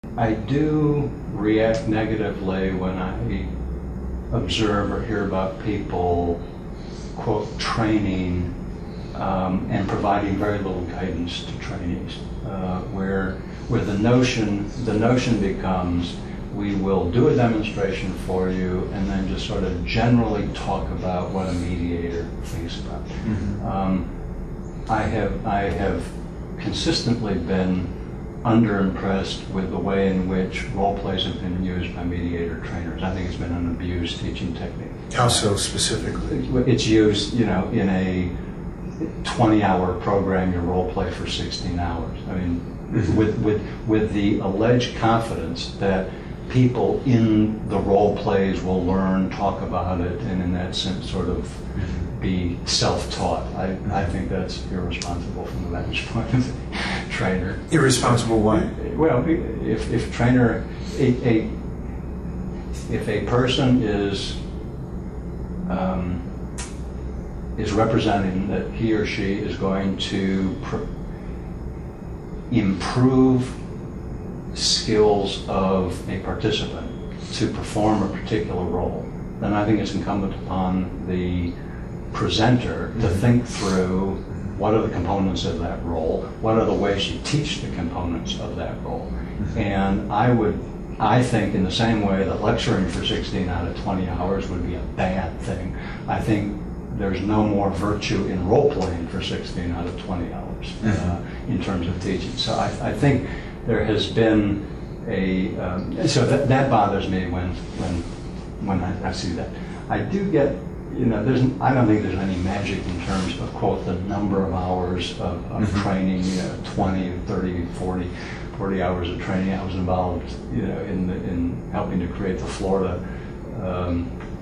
I do react negatively when I observe or hear about people, quote, training and providing very little guidance to trainees, where the notion becomes, we will do a demonstration for you and then just sort of generally talk about what a mediator thinks about. Mm-hmm. I have consistently been underimpressed with the way in which role plays have been used by mediator trainers. I think it's been an abused teaching technique. How so specifically? It's used, in a 20-hour program, you role play for 16 hours. I mean, mm-hmm. with the alleged confidence that people in the role plays will learn, talk about it, and in that sense sort of be self-taught. I think that's irresponsible from the vantage point of the trainer. Irresponsible why? Well, if a person is representing that he or she is going to improve skills of a participant to perform a particular role, then I think it's incumbent upon the presenter to think through what are the components of that role, what are the ways you teach the components of that role. And I think in the same way that lecturing for 16 out of 20 hours would be a bad thing, I think there's no more virtue in role-playing for 16 out of 20 hours in terms of teaching. So I think there has been so that bothers me when I see that. I do get, I don't think there's any magic in terms of, quote, the number of hours of training, 20, 30, 40 hours of training. I was involved, in helping to create the Florida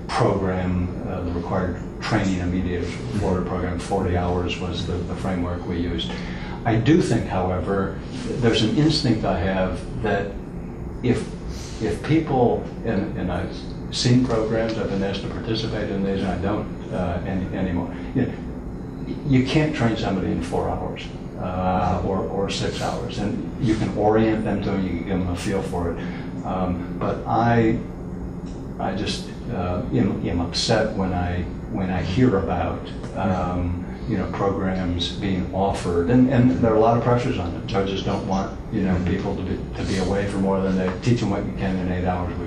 program, the required training of mediators for the Florida program. 40 hours was the framework we used. I do think, however, there's an instinct I have that if people, and I've seen programs, I've been asked to participate in these, and I don't anymore. You can't train somebody in 4 hours or 6 hours, and you can orient them to it, you can give them a feel for it. But I just am upset when I hear about programs being offered, and there are a lot of pressures on it. Judges don't want people to be away for more than they teach them what you can in 8 hours.